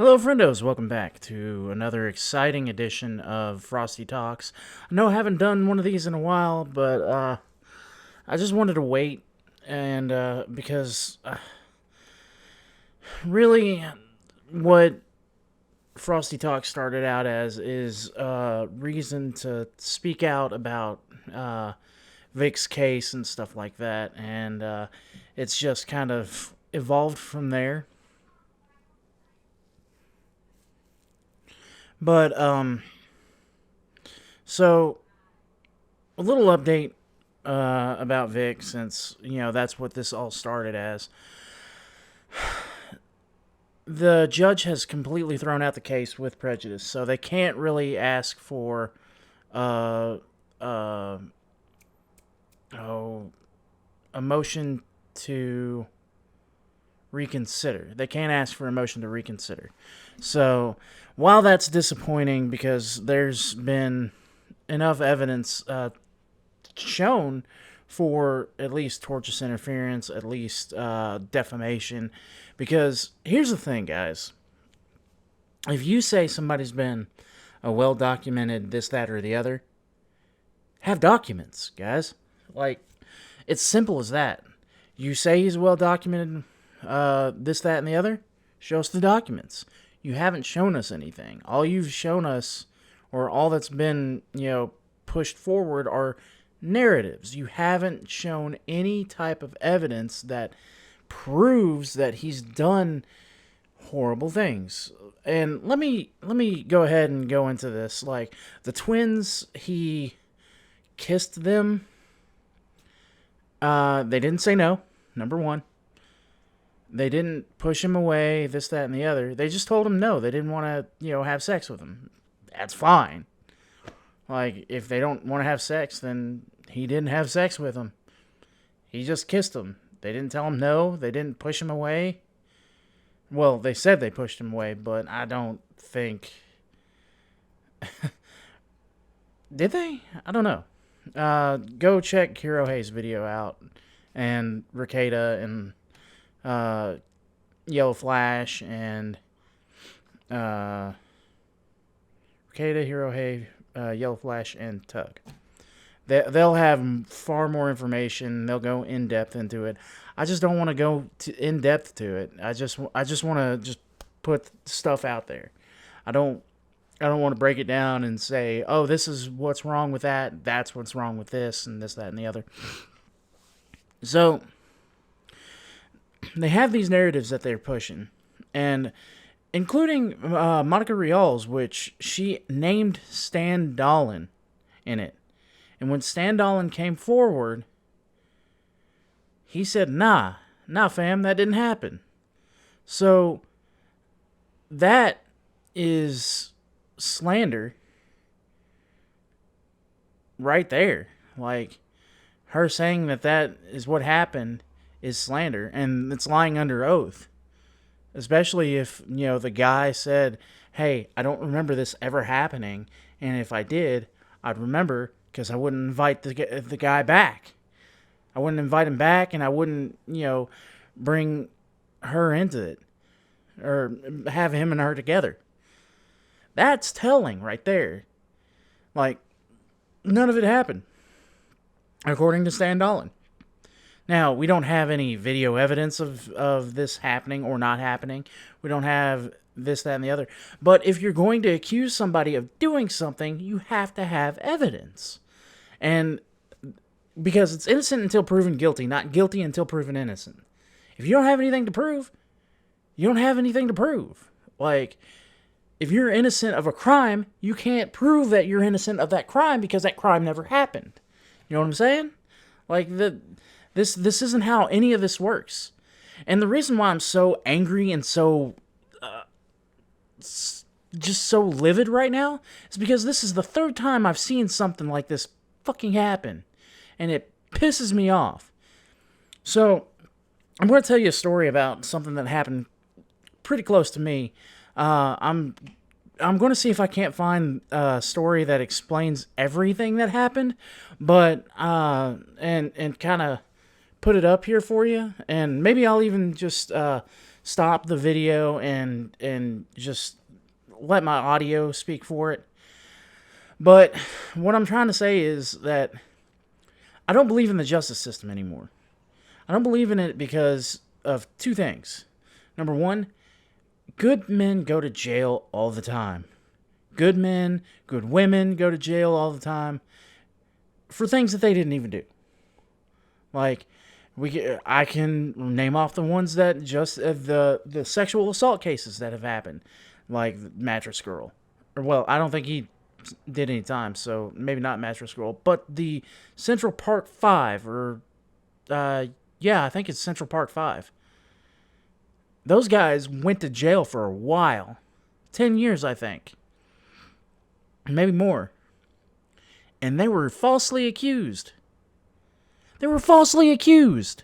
Hello, friendos. Welcome back to another exciting edition of Frosty Talks. I know I haven't done one of these in a while, but I just wanted to wait, and because really, what Frosty Talks started out as is reason to speak out about Vic's case and stuff like that, and it's just kind of evolved from there. But so a little update about Vic, since that's what this all started as. The judge has completely thrown out the case with prejudice, so they can't really ask for uh, uh, oh, a motion to reconsider. They can't ask for a motion to reconsider. So while that's disappointing because there's been enough evidence shown for at least tortious interference, at least defamation. Because here's the thing, guys. If you say somebody's been a well documented this, that, or the other, have documents, guys. Like, it's simple as that. You say he's well documented this, that, and the other, show us the documents. You haven't shown us anything. All you've shown us, or all that's been, pushed forward, are narratives. You haven't shown any type of evidence that proves that he's done horrible things. And let me go ahead and go into this. Like, the twins, he kissed them. They didn't say no, number one. They didn't push him away, this, that, and the other. They just told him no. They didn't want to, have sex with him. That's fine. Like, if they don't want to have sex, then he didn't have sex with them. He just kissed them. They didn't tell him no. They didn't push him away. Well, they said they pushed him away, but I don't think... Did they? I don't know. Go check Hirohei's video out. And Rikeda and Yellow Flash and Rikeda, Hirohei, Yellow Flash, and Tug. They'll have far more information. They'll go in depth into it. I just don't want to go in depth to it. I just want to just put stuff out there. I don't want to break it down and say, oh, this is what's wrong with that. That's what's wrong with this, and this, that, and the other. So they have these narratives that they're pushing, and including Monica Rials, which she named Stan Dolan in it. And when Stan Dolan came forward, he said, nah, fam, that didn't happen. So that is slander right there. Like, her saying that is what happened is slander, and it's lying under oath. Especially if, the guy said, hey, I don't remember this ever happening, and if I did, I'd remember, because I wouldn't invite the guy back. I wouldn't invite him back, and I wouldn't, bring her into it, or have him and her together. That's telling right there. Like, none of it happened, according to Stan Dolan. Now, we don't have any video evidence of this happening or not happening. We don't have this, that, and the other. But if you're going to accuse somebody of doing something, you have to have evidence. And because it's innocent until proven guilty, not guilty until proven innocent. If you don't have anything to prove, you don't have anything to prove. Like, if you're innocent of a crime, you can't prove that you're innocent of that crime because that crime never happened. You know what I'm saying? Like, this isn't how any of this works. And the reason why I'm so angry and so just so livid right now is because this is the third time I've seen something like this fucking happen, and it pisses me off. So I'm going to tell you a story about something that happened pretty close to me. I'm going to see if I can't find a story that explains everything that happened, but and kind of put it up here for you, and maybe I'll even just stop the video and just let my audio speak for it. But what I'm trying to say is that I don't believe in the justice system anymore. I don't believe in it because of two things. Number one, good men go to jail all the time. Good men, good women go to jail all the time for things that they didn't even do. Like, I can name off the ones that just the sexual assault cases that have happened, like Mattress Girl. Or, well, I don't think he did any time, so maybe not Mattress Girl, but the Central Park 5, or yeah, I think it's Central Park 5. Those guys went to jail for a while. 10 years, I think. Maybe more. And they were falsely accused. They were falsely accused.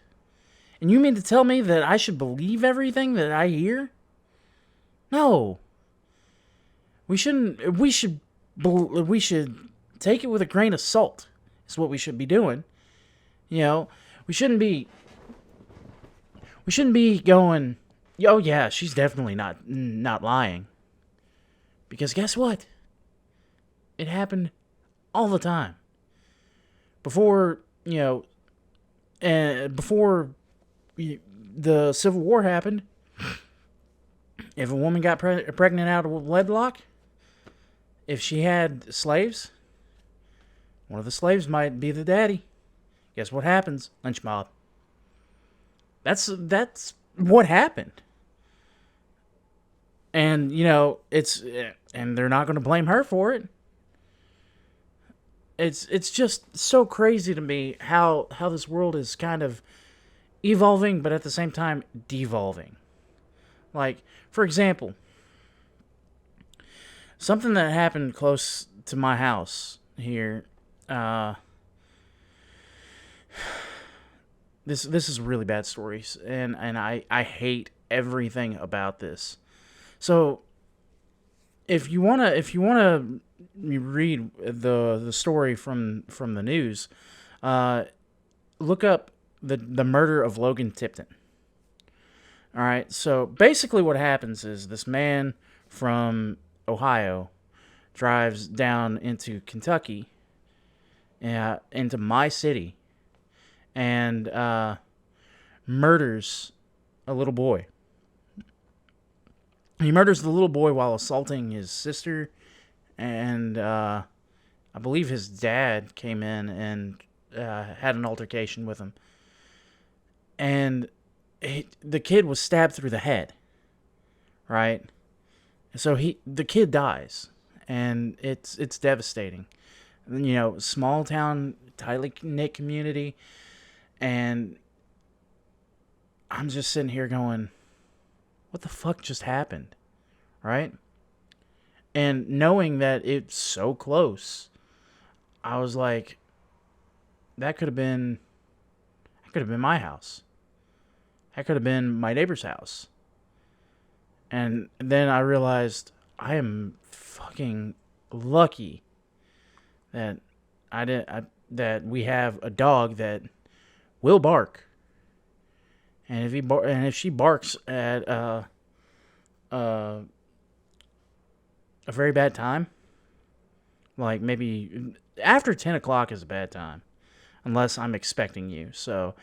And you mean to tell me that I should believe everything that I hear? No. We shouldn't. We should take it with a grain of salt. Is what we should be doing. You know, we shouldn't be going, oh yeah, she's definitely not lying. Because guess what? It happened all the time. Before, before the Civil War happened, if a woman got pregnant out of wedlock, if she had slaves, one of the slaves might be the daddy. Guess what happens? Lynch mob. That's what happened. And, and they're not going to blame her for it. It's just so crazy to me how this world is kind of evolving, but at the same time devolving. Like, for example, something that happened close to my house here. This is a really bad story, and I hate everything about this. So, if you wanna read the story from the news, look up the murder of Logan Tipton. All right, so basically what happens is this man from Ohio drives down into Kentucky, into my city, and murders a little boy. He murders the little boy while assaulting his sister, and I believe his dad came in and had an altercation with him. And the kid was stabbed through the head, right? So the kid dies, and it's devastating. Small town, tightly knit community, and I'm just sitting here going, what the fuck just happened, right? And knowing that it's so close, I was like, that could have been my house. That could have been my neighbor's house. And then I realized I am fucking lucky that that we have a dog that will bark. And if she barks at a very bad time, like maybe after 10 o'clock is a bad time, unless I'm expecting you. So,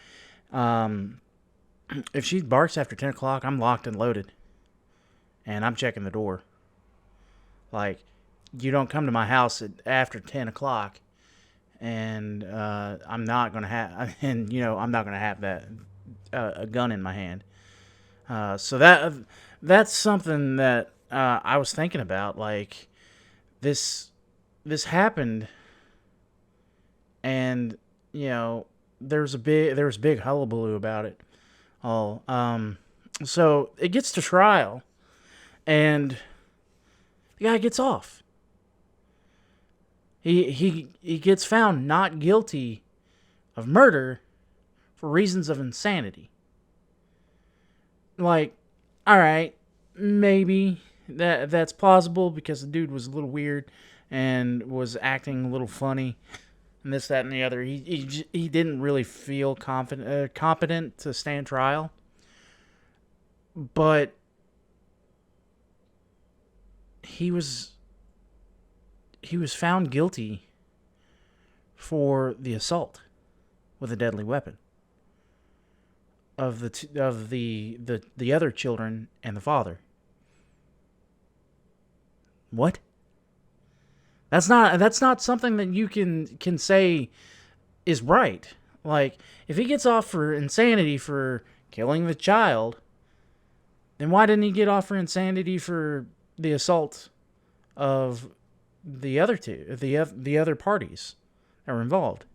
if she barks after 10 o'clock, I'm locked and loaded, and I'm checking the door. Like, you don't come to my house after 10 o'clock, and I'm not gonna have, I'm not gonna have that a gun in my hand. So that's something that I was thinking about. Like, this happened, and there was big hullabaloo about it all. So it gets to trial, and the guy gets off. He gets found not guilty of murder for reasons of insanity. Like, all right, maybe that's plausible because the dude was a little weird and was acting a little funny and this, that, and the other. He didn't really feel competent to stand trial. But he was found guilty for the assault with a deadly weapon of the other children and the father. What? That's not something that you can say is right. Like, if he gets off for insanity for killing the child, then why didn't he get off for insanity for the assault of the other two, the other parties that were involved?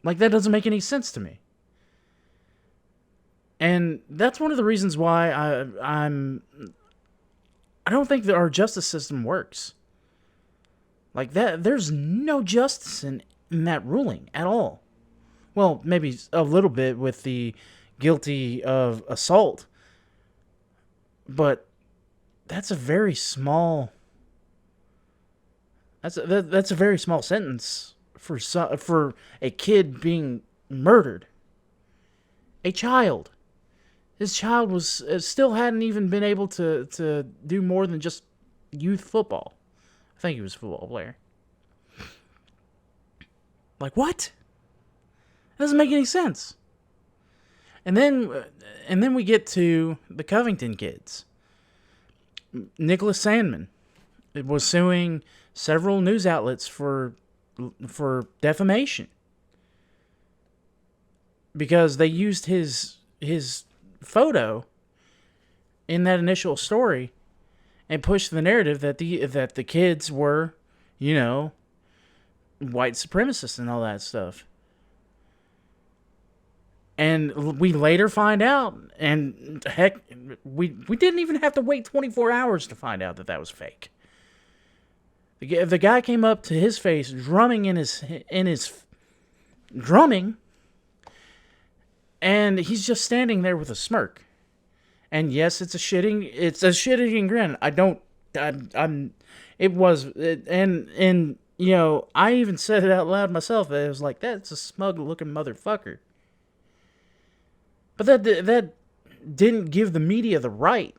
Like, that doesn't make any sense to me. And that's one of the reasons why I don't think that our justice system works. Like, that, there's no justice in that ruling at all. Well, maybe a little bit with the guilty of assault, but that's a very small. That's a very small sentence for a kid being murdered. A child. His child was still hadn't even been able to do more than just youth football. I think he was a football player. Like, what? That doesn't make any sense. And then we get to the Covington kids. Nicholas Sandman was suing several news outlets for defamation because they used his photo in that initial story and pushed the narrative that the kids were, white supremacists and all that stuff. And we later find out, and heck, we didn't even have to wait 24 hours to find out that was fake. The guy came up to his face, drumming in his drumming, and he's just standing there with a smirk. And yes, it's a shitting grin. I even said it out loud myself. It was like, that's a smug looking motherfucker. But that didn't give the media the right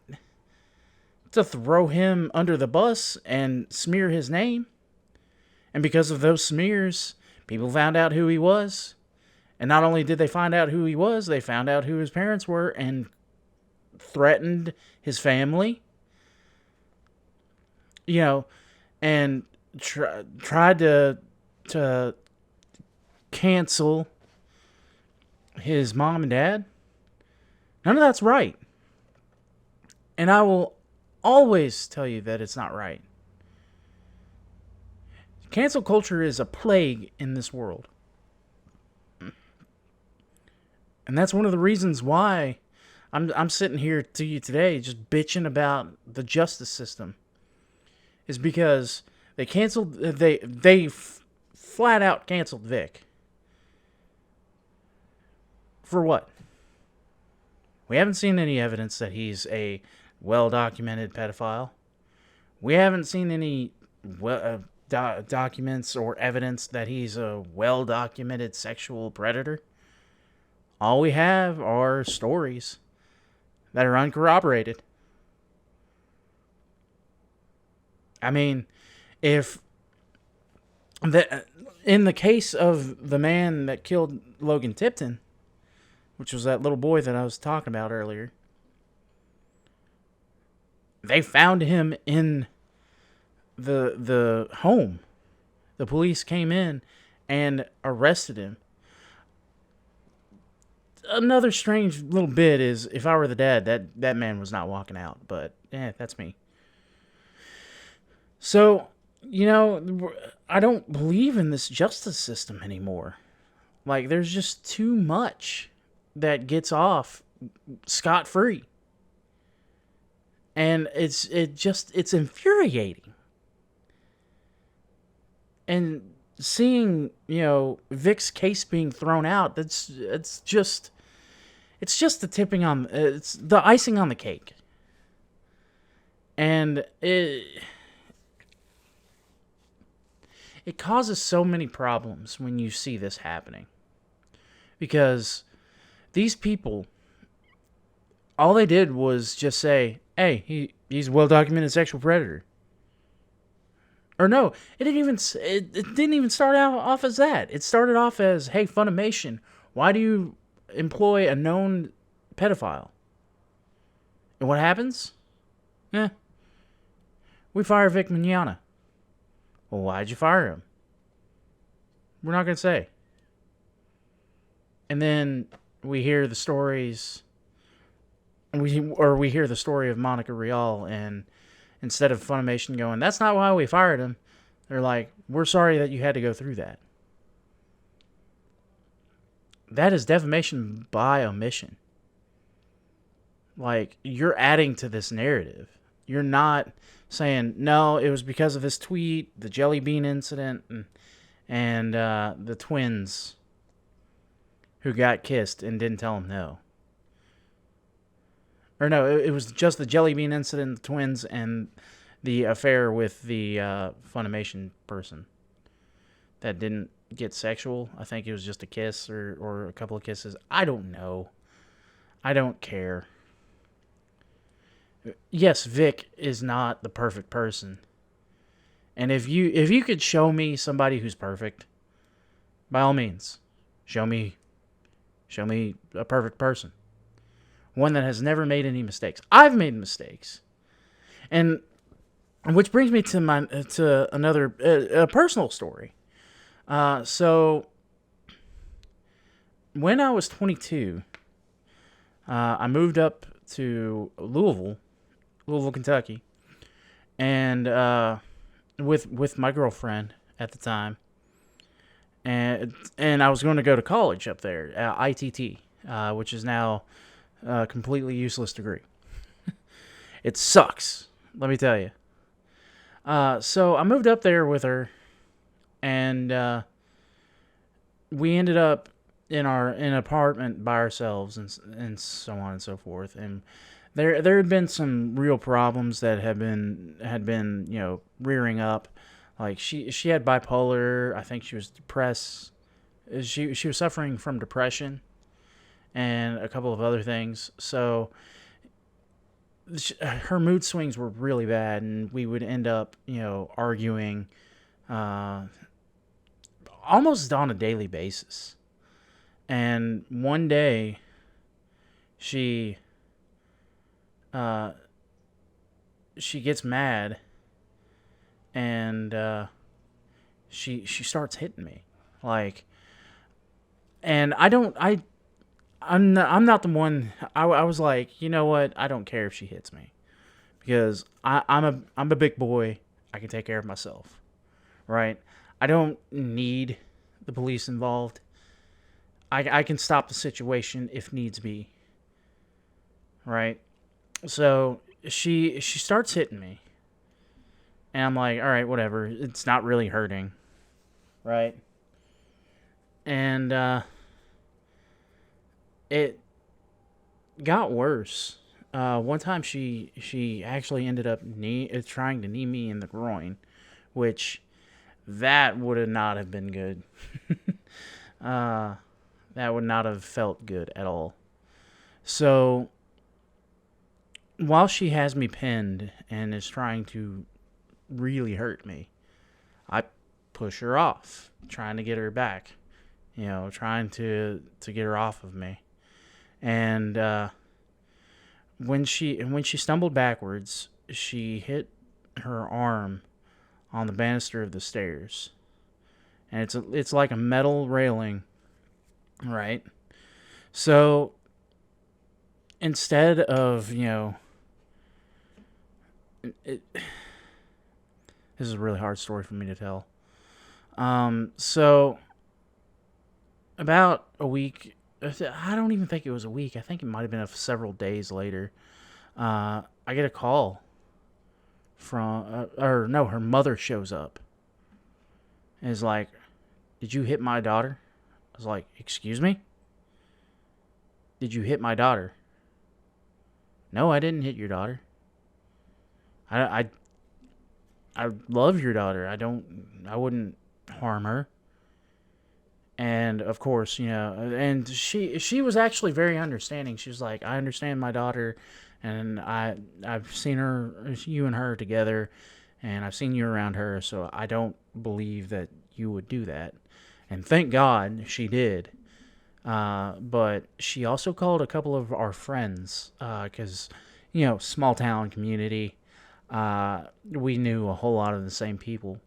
to throw him under the bus and smear his name. And because of those smears, people found out who he was. And not only did they find out who he was, they found out who his parents were and threatened his family. And tried to cancel his mom and dad. None of that's right. And I will always tell you that it's not right. Cancel culture is a plague in this world. And that's one of the reasons why I'm sitting here to you today just bitching about the justice system. Is because they flat out canceled Vic. For what? We haven't seen any evidence that he's a well-documented pedophile. We haven't seen any documents or evidence that he's a well-documented sexual predator. All we have are stories that are uncorroborated. I mean, in the case of the man that killed Logan Tipton, which was that little boy that I was talking about earlier, they found him in the home. The police came in and arrested him. Another strange little bit is, if I were the dad, that man was not walking out. But, that's me. So, I don't believe in this justice system anymore. Like, there's just too much that gets off scot-free. And it's infuriating. And seeing, Vic's case being thrown out, it's just it's the icing on the cake. And it causes so many problems when you see this happening. Because these people All they did was just say, "Hey, he's a well-documented sexual predator." Or no, it didn't even start out off as that. It started off as, "Hey, Funimation, why do you employ a known pedophile?" And what happens? Eh, we fire Vic Mignogna. Well, why'd you fire him? We're not gonna say. And then we hear the stories, we hear the story of Monica Rial, and instead of Funimation going, "That's not why we fired him," they're like, "We're sorry that you had to go through that." That is defamation by omission. Like, you're adding to this narrative. You're not saying, "No, it was because of this tweet, the jelly bean incident, and the twins who got kissed and didn't tell him no." Or no, it was just the jelly bean incident, the twins, and the affair with the Funimation person that didn't get sexual. I think it was just a kiss or a couple of kisses. I don't know. I don't care. Yes, Vic is not the perfect person. And if you could show me somebody who's perfect, by all means, show me a perfect person. One that has never made any mistakes. I've made mistakes. And which brings me to another a personal story. So when I was 22, I moved up to Louisville, Kentucky, and with my girlfriend at the time, and I was going to go to college up there, ITT, which is now a completely useless degree. It sucks, let me tell you. So I moved up there with her, and we ended up in an apartment by ourselves, and so on and so forth. And there had been some real problems that had been rearing up. Like she had bipolar. I think she was depressed. She was suffering from depression and a couple of other things. So her mood swings were really bad, and we would end up arguing almost on a daily basis. And one day she gets mad, and she starts hitting me, like, and I'm not the one. I was like, you know what? I don't care if she hits me, because I'm a big boy. I can take care of myself, right? I don't need the police involved. I can stop the situation if needs be, right? So she starts hitting me, and I'm like, all right, whatever. It's not really hurting, right? And it got worse. One time she actually ended up trying to knee me in the groin, which that would not have been good. That would not have felt good at all. So while she has me pinned and is trying to really hurt me, I push her off, trying to get her back, trying to get her off of me. And when she stumbled backwards, she hit her arm on the banister of the stairs, and it's like a metal railing, right? So instead of this is a really hard story for me to tell. So about a week, I don't even think it was a week. I think it might have been several days later. I get a call from, her mother shows up and is like, "Did you hit my daughter?" I was like, "Excuse me? Did you hit my daughter?" "No, I didn't hit your daughter. I love your daughter. I wouldn't harm her." And of course, and she was actually very understanding. She was like, I understand my daughter, and I've seen you and her together, and I've seen you around her, so I don't believe that you would do that. And thank God she did. But she also called a couple of our friends, because, small town community. We knew a whole lot of the same people.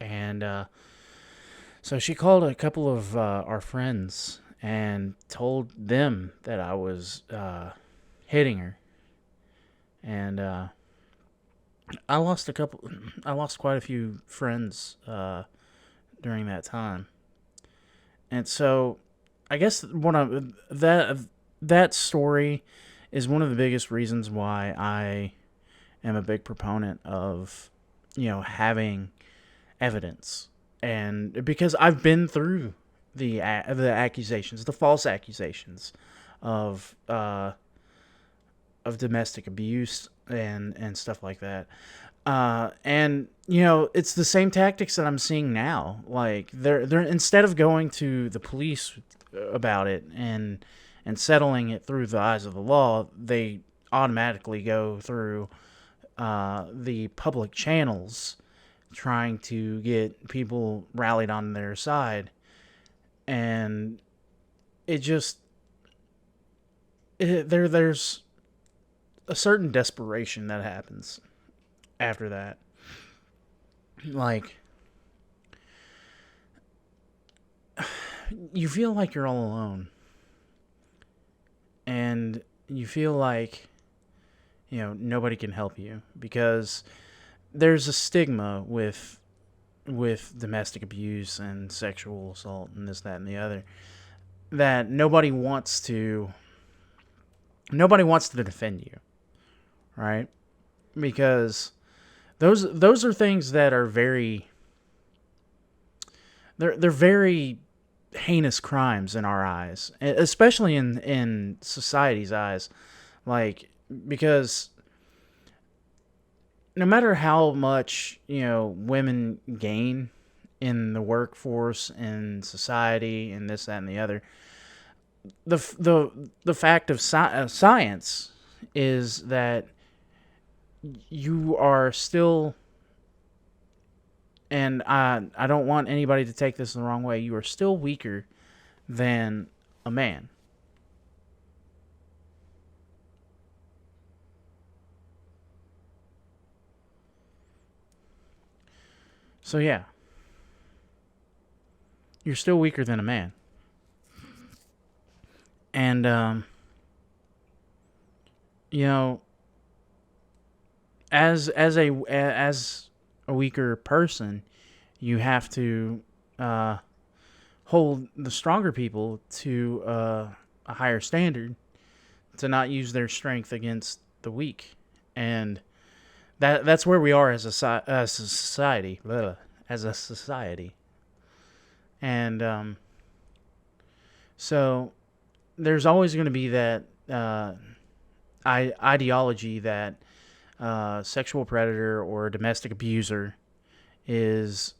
And so she called a couple of our friends and told them that I was hitting her. And I lost a couple. I lost quite a few friends during that time. And so I guess that story is one of the biggest reasons why I am a big proponent of having evidence, and because I've been through the accusations, the false accusations of domestic abuse and stuff like that. And it's the same tactics that I'm seeing now. Like they're instead of going to the police about it and settling it through the eyes of the law, they automatically go through the public channels, trying to get people rallied on their side. And it just there's a certain desperation that happens after that. Like, you feel like you're all alone, and you feel like nobody can help you, because there's a stigma with domestic abuse and sexual assault and this, that, and the other, that nobody wants to defend you, right? Because those are things that are they're very heinous crimes in our eyes, especially in society's eyes. Like, because no matter how much women gain in the workforce and society and this, that, and the other, the fact of science is that you are still, and I don't want anybody to take this the wrong way, you are still weaker than a man. So yeah, you're still weaker than a man. And you know, as a weaker person, you have to hold the stronger people to a higher standard, to not use their strength against the weak. And that's where we are as a society, as a society. And so there's always going to be that ideology that sexual predator or domestic abuser is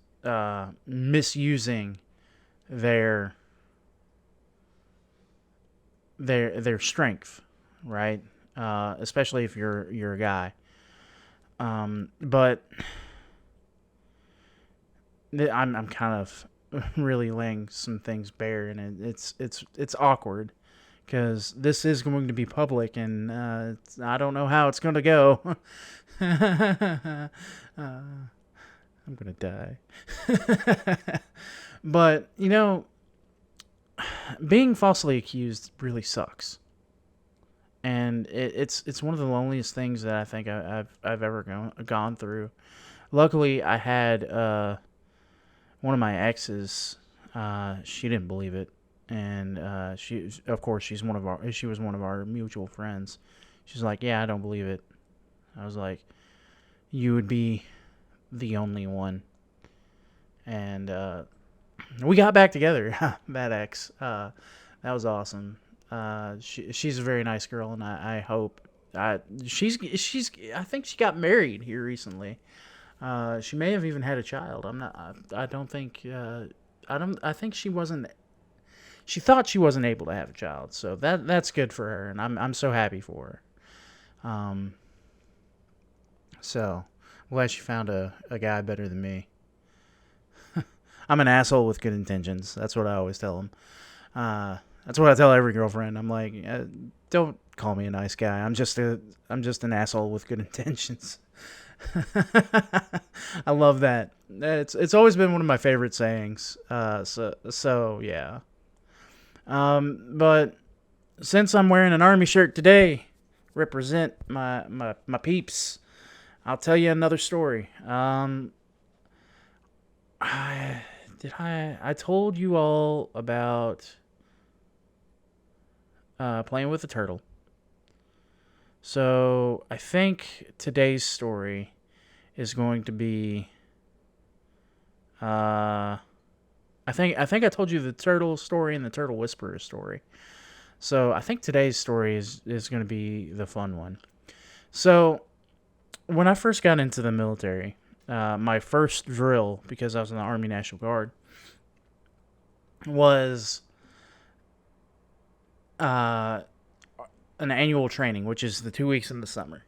misusing their their strength, right? Especially if you're a guy. But I'm kind of really laying some things bare, and it's awkward, because this is going to be public, and I don't know how it's going to go. I'm going to die. But, being falsely accused really sucks. And it's one of the loneliest things that I think I've ever gone through. Luckily, I had one of my exes. She didn't believe it, and she, of course, she was one of our mutual friends. She's like, "Yeah, I don't believe it." I was like, "You would be the only one." And we got back together. That ex, that was awesome. She's a very nice girl, and I hope she's I think she got married here recently. She may have even had a child. I don't think I think she wasn't. She thought she wasn't able to have a child, so that's good for her, and I'm so happy for her. So I'm glad she found a guy better than me. I'm an asshole with good intentions. That's what I always tell them. That's what I tell every girlfriend. I'm like, don't call me a nice guy. I'm just an asshole with good intentions. I love that. It's always been one of my favorite sayings. So yeah. But since I'm wearing an army shirt today, represent my peeps. I'll tell you another story. I told you all about playing with a turtle. So I think today's story is going to be. I think I told you the turtle story and the turtle whisperer story. So I think today's story is going to be the fun one. So when I first got into the military, my first drill, because I was in the Army National Guard, was an annual training, which is the 2 weeks in the summer.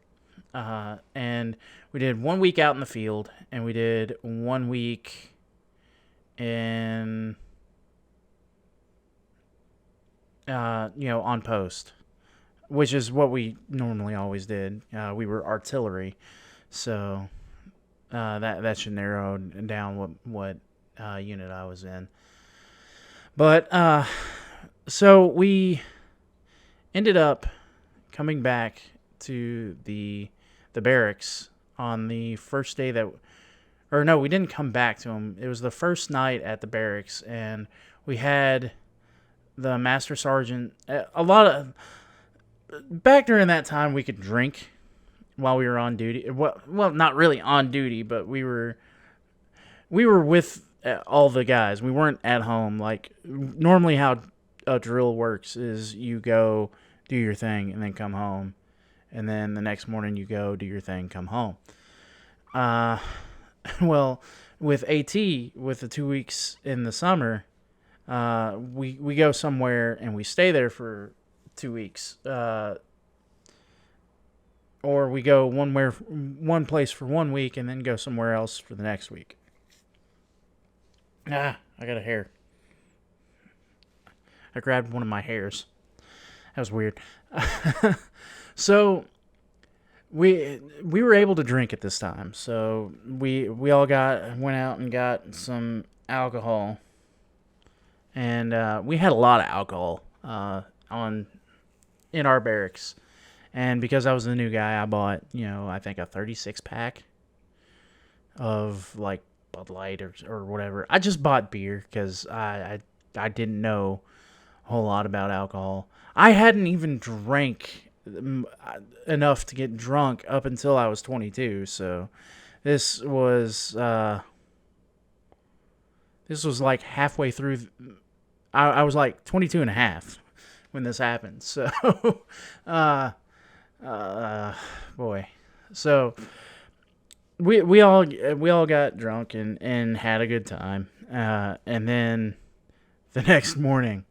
And we did 1 week out in the field, and we did 1 week in, on post, which is what we normally always did. We were artillery, so that should narrow down what unit I was in. But so we ended up coming back to the barracks on the first day or no, we didn't come back to them. It was the first night at the barracks, and we had the master sergeant. Back during that time, we could drink while we were on duty. Well, not really on duty, but we were with all the guys. We weren't at home. Like, normally how a drill works is you go do your thing and then come home, and then the next morning you go do your thing, come home. Well, with AT, with the 2 weeks in the summer, we go somewhere and we stay there for 2 weeks, or we go one place for 1 week and then go somewhere else for the next week. I got a hair. I grabbed one of my hairs. That was weird. So we were able to drink at this time. So we all went out and got some alcohol, and we had a lot of alcohol in our barracks. And because I was the new guy, I bought, I think a 36 pack of like Bud Light or whatever. I just bought beer because I didn't know a whole lot about alcohol. I hadn't even drank enough to get drunk up until I was 22. So this was like halfway through. I was like 22 and a half when this happened. So, boy. So we all got drunk and had a good time. And then the next morning,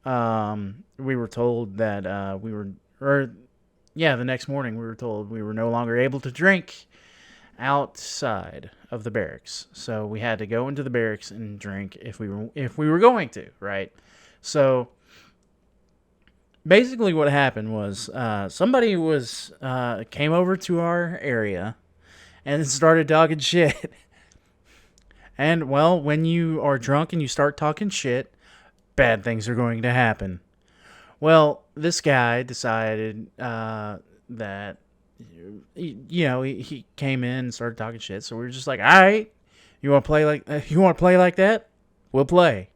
we were told that the next morning we were told we were no longer able to drink outside of the barracks. So we had to go into the barracks and drink if we were going to, right? So basically what happened was somebody came over to our area and started talking shit. And, well, when you are drunk and you start talking shit, bad things are going to happen. Well, this guy decided that, he came in and started talking shit. So we were just like, all right, you want to play like that? We'll play.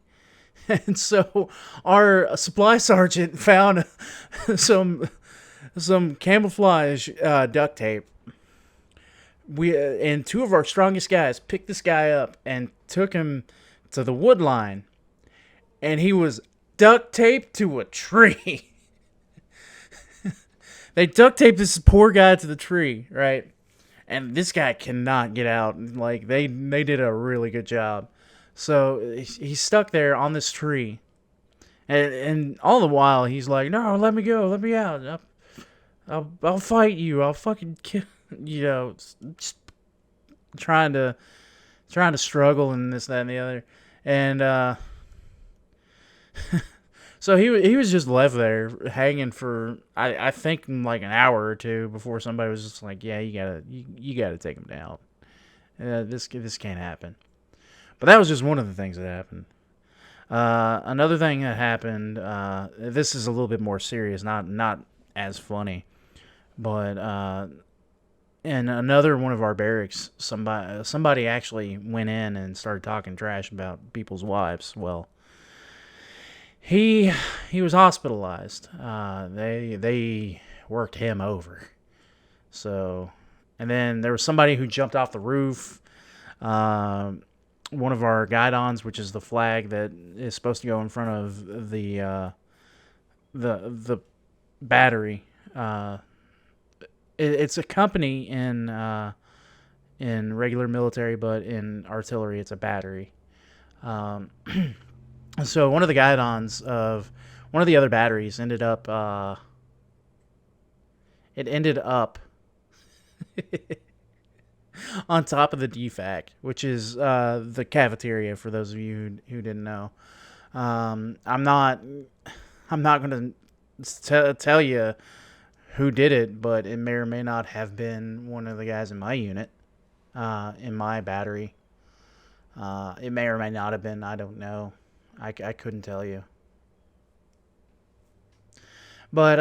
And so our supply sergeant found some camouflage duct tape. And two of our strongest guys picked this guy up and took him to the wood line, and he was duct taped to a tree. They duct taped this poor guy to the tree, right? And this guy cannot get out. Like, they did a really good job. So he's stuck there on this tree, and all the while he's like, "No, let me go, let me out. I'll fight you. I'll fucking kill." You know, just trying to struggle and this, that, and the other, and so he was just left there hanging for I think like an hour or two before somebody was just like, yeah, you gotta take him down. This can't happen. But that was just one of the things that happened. Another thing that happened. This is a little bit more serious, not as funny, but in another one of our barracks, somebody actually went in and started talking trash about people's wives. Well, he was hospitalized. They worked him over. So, and then there was somebody who jumped off the roof. One of our guidons, which is the flag that is supposed to go in front of the battery. It's a company in regular military, but in artillery, it's a battery. So one of the guidons of one of the other batteries ended up. It ended up on top of the DFAC, which is the cafeteria. For those of you who didn't know, I'm not going to tell you who did it, but it may or may not have been one of the guys in my unit, in my battery. It may or may not have been. I don't know. I couldn't tell you. But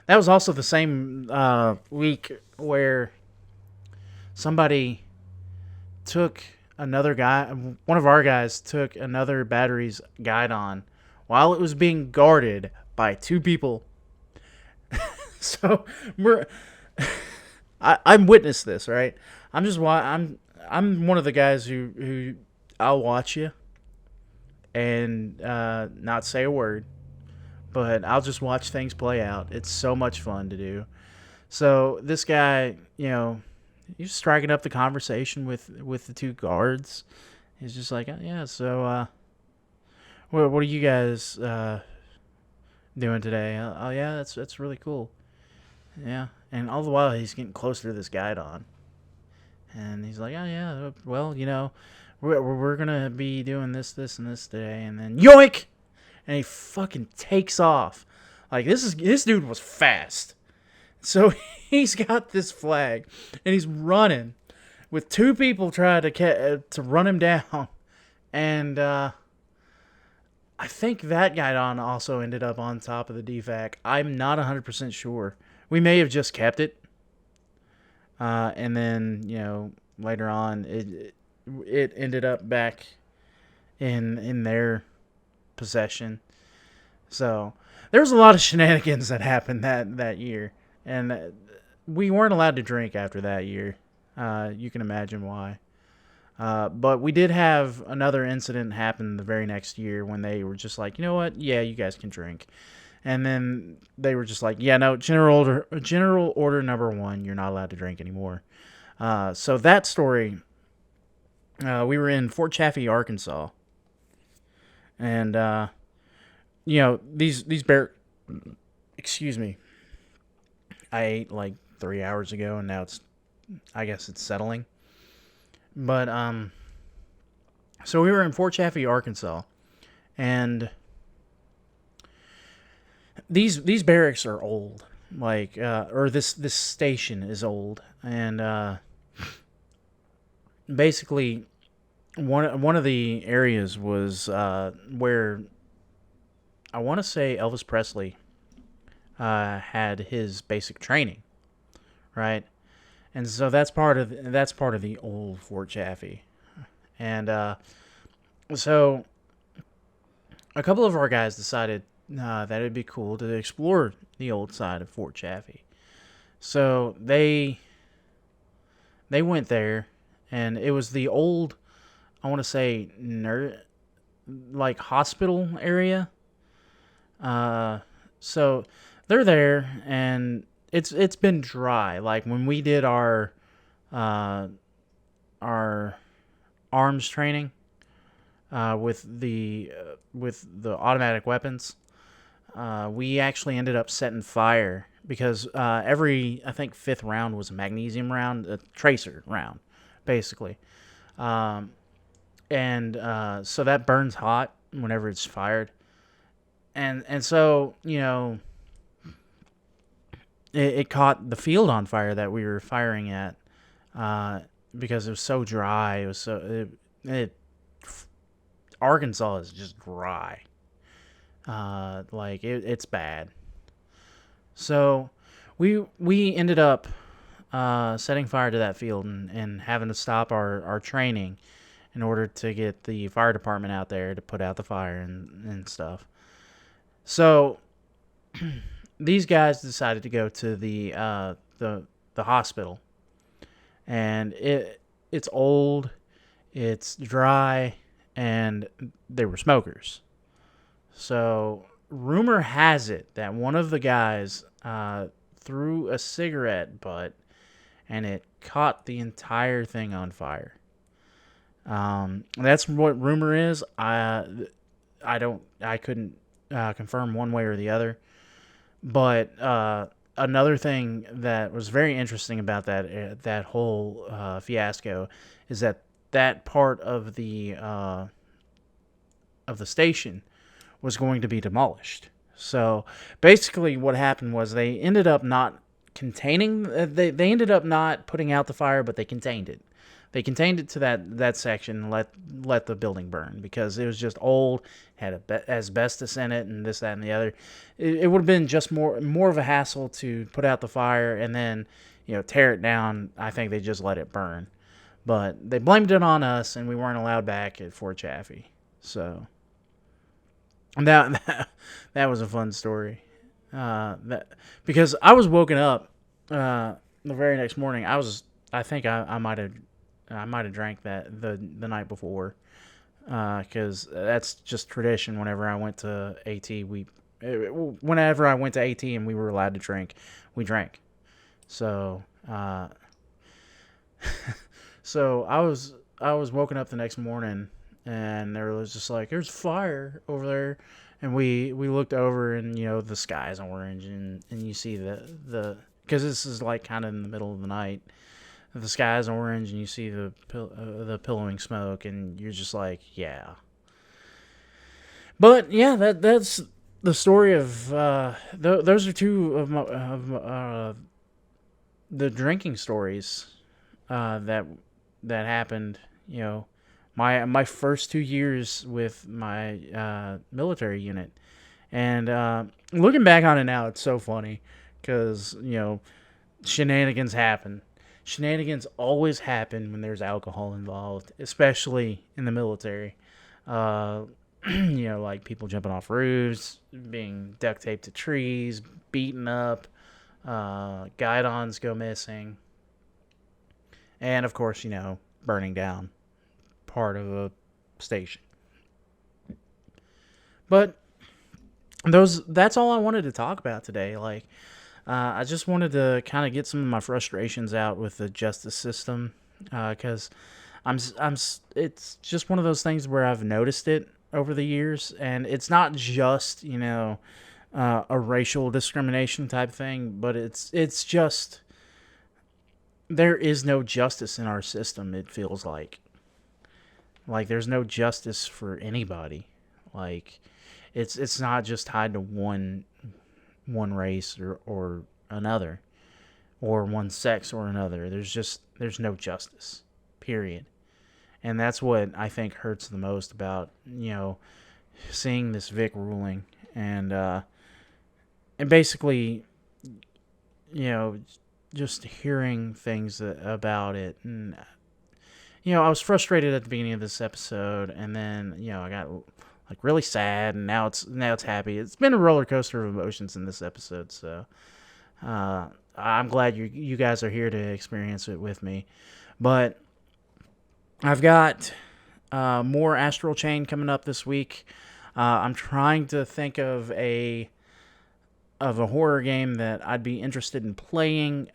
that was also the same week where somebody took another guy, one of our guys took another battery's guidon while it was being guarded by two people. So I'm witness this, right? I'm one of the guys who I'll watch you and not say a word, but I'll just watch things play out. It's so much fun to do. So this guy, he's striking up the conversation with the two guards. He's just like, yeah, so what are you guys doing today? Oh yeah, that's really cool. Yeah, and all the while he's getting closer to this guidon, and he's like, oh yeah, well, we're gonna be doing this, and this today, and then yoink, and he fucking takes off. Like this dude was fast. So he's got this flag, and he's running with two people trying to run him down, and I think that guidon also ended up on top of the DFAC. I'm not 100% sure. We may have just kept it, and then later on it ended up back in their possession. So there was a lot of shenanigans that happened that year, and we weren't allowed to drink after that year. You can imagine why. But we did have another incident happen the very next year when they were just like, you know what? Yeah, you guys can drink. And then they were just like, yeah, no, general order number 1, you're not allowed to drink anymore. So that story, we were in Fort Chaffee, Arkansas. And, these excuse me, I ate like 3 hours ago, and now I guess it's settling. But, so we were in Fort Chaffee, Arkansas, and these barracks are old, like, or this station is old, and, basically, one of the areas was, where I want to say Elvis Presley, had his basic training, right? And so that's part of the old Fort Chaffee, and so a couple of our guys decided that it'd be cool to explore the old side of Fort Chaffee. So they went there, and it was the old, I want to say, like hospital area. So they're there, and it's been dry. Like when we did our arms training, with the automatic weapons. We actually ended up setting fire because every, I think, fifth round was a magnesium round, a tracer round, basically. Um, and so that burns hot whenever it's fired. And so, it caught the field on fire that we were firing at uh, because it was so dry. It was Arkansas is just dry. It's bad. So we ended up setting fire to that field and having to stop our training in order to get the fire department out there to put out the fire and stuff. So these guys decided to go to the hospital, and it's old, it's dry, and they were smokers. So rumor has it that one of the guys threw a cigarette butt, and it caught the entire thing on fire. That's what rumor is. I couldn't confirm one way or the other. But another thing that was very interesting about that whole fiasco is that part of the station was going to be demolished. So basically, what happened was they ended up not containing. They ended up not putting out the fire, but they contained it. They contained it to that section and let the building burn because it was just old, had asbestos in it, and this, that, and the other. It would have been just more of a hassle to put out the fire and then tear it down. I think they just let it burn, but they blamed it on us, and we weren't allowed back at Fort Chaffee. So that was a fun story. Because I was woken up the very next morning. I think I might have drank that the night before, because that's just tradition. Whenever I went to AT and we were allowed to drink, we drank. So so I was woken up the next morning, and there was just like, there's fire over there, and we looked over, and the sky's orange, and you see the because this is like kind of in the middle of the night. The sky's orange, and you see the pillowing smoke, and you're just like, yeah. But yeah, that's the story of those are two of the drinking stories that happened. My first 2 years with my military unit, and looking back on it now, it's so funny because shenanigans happen. Shenanigans always happen when there's alcohol involved, especially in the military. Uh, like people jumping off roofs, being duct taped to trees, beaten up, guidons go missing, and of course, burning down part of a station. But that's all I wanted to talk about today. Like, I just wanted to kind of get some of my frustrations out with the justice system, because it's just one of those things where I've noticed it over the years, and it's not just a racial discrimination type thing, but it's just there is no justice in our system. It feels like there's no justice for anybody. Like it's not just tied to one race or another, or one sex or another. There's no justice, period. And that's what I think hurts the most about seeing this Vic ruling, and basically just hearing things about it. And I was frustrated at the beginning of this episode, and then I got like really sad, and now it's happy. It's been a roller coaster of emotions in this episode, so I'm glad you guys are here to experience it with me. But I've got more Astral Chain coming up this week. I'm trying to think of a horror game that I'd be interested in playing.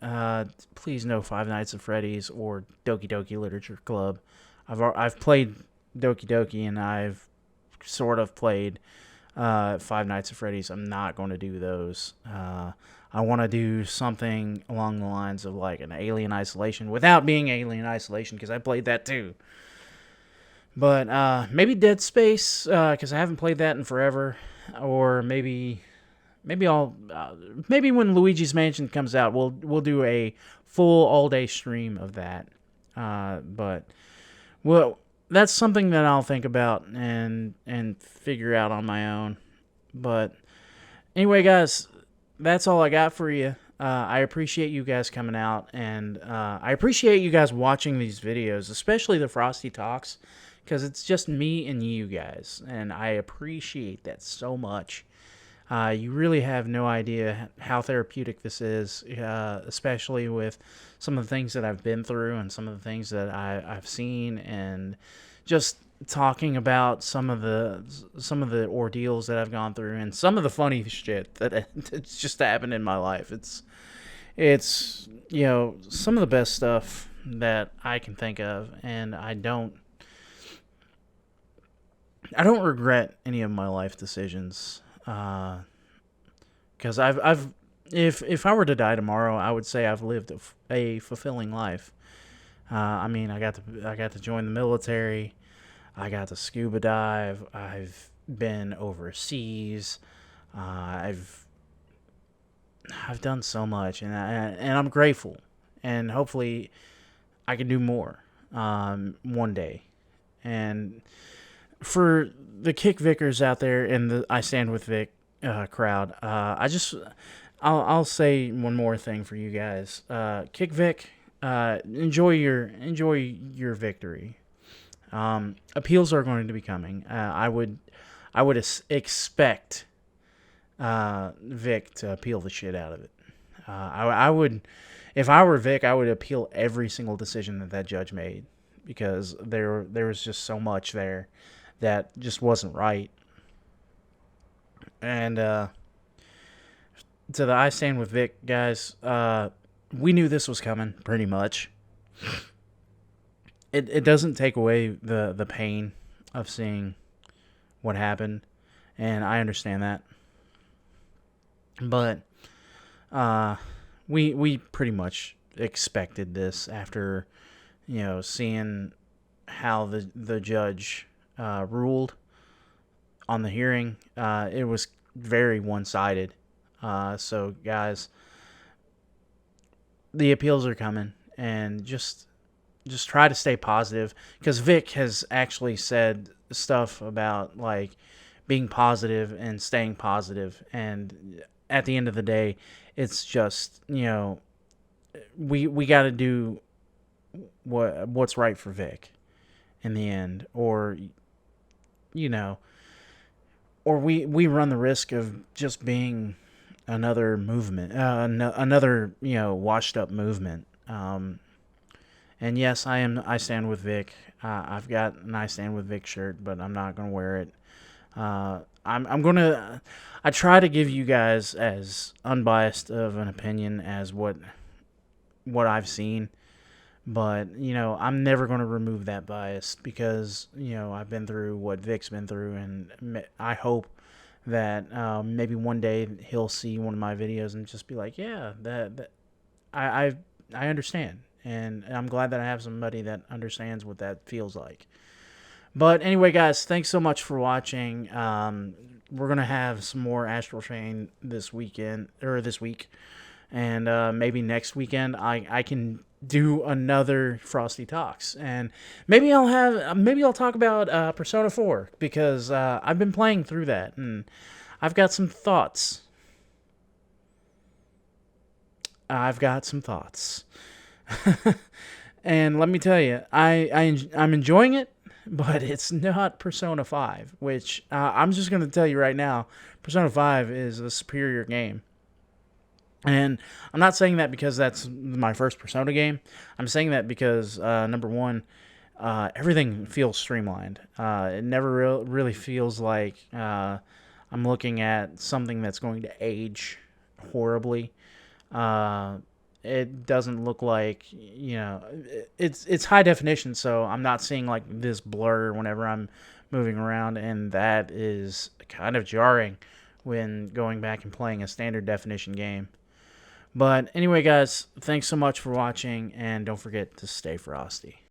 Please no Five Nights at Freddy's or Doki Doki Literature Club. I've played Doki Doki, and I've sort of played Five Nights at Freddy's. I'm not going to do those. I want to do something along the lines of like an Alien Isolation without being Alien Isolation, because I played that too. But maybe Dead Space, because I haven't played that in forever. Or maybe when Luigi's Mansion comes out, we'll do a full all day stream of that. But well, that's something that I'll think about and figure out on my own. But anyway, guys, that's all I got for you. I appreciate you guys coming out, and I appreciate you guys watching these videos, especially the Frosty Talks, because it's just me and you guys, and I appreciate that so much. You really have no idea how therapeutic this is, especially with some of the things that I've been through and some of the things that I've seen, and just talking about some of the ordeals that I've gone through and some of the funny shit that's just happened in my life. It's some of the best stuff that I can think of, and I don't regret any of my life decisions. Because if I were to die tomorrow, I would say I've lived a fulfilling life. I mean, I got to join the military. I got to scuba dive. I've been overseas. I've done so much, and I'm grateful. And hopefully, I can do more one day. And for the Kick Vickers out there in the I Stand With Vic crowd, I'll say one more thing for you guys. Kick Vic, enjoy your victory. Appeals are going to be coming. I would expect Vic to appeal the shit out of it. I would, if I were Vic, I would appeal every single decision that judge made, because there was just so much there that just wasn't right. And to the I Stand With Vic guys, we knew this was coming, pretty much. It doesn't take away the pain of seeing what happened, and I understand that. But we pretty much expected this after seeing how the judge ruled on the hearing. It was very one-sided. So guys, the appeals are coming, and just try to stay positive, because Vic has actually said stuff about like being positive and staying positive, and at the end of the day, it's just we got to do what's right for Vic in the end, or or we run the risk of just being another movement, another washed up movement. And yes, I stand with Vic. I've got an I Stand With Vic shirt, but I'm not gonna wear it. I try to give you guys as unbiased of an opinion as what I've seen, but I'm never going to remove that bias, because I've been through what Vic's been through, and I hope that maybe one day he'll see one of my videos and just be like, yeah, that I understand, and I'm glad that I have somebody that understands what that feels like. But anyway, guys, thanks so much for watching. We're going to have some more Astral Chain this week, and maybe next weekend I can do another Frosty Talks, and maybe I'll talk about Persona 4, because I've been playing through that, and I've got some thoughts. And let me tell you, I'm enjoying it. But it's not Persona 5, which I'm just going to tell you right now, Persona 5 is a superior game. And I'm not saying that because that's my first Persona game. I'm saying that because, number one, everything feels streamlined. It never really feels like I'm looking at something that's going to age horribly. it doesn't look like, it's high definition, so I'm not seeing like this blur whenever I'm moving around, and that is kind of jarring when going back and playing a standard definition game. But anyway, guys, thanks so much for watching, and don't forget to stay frosty.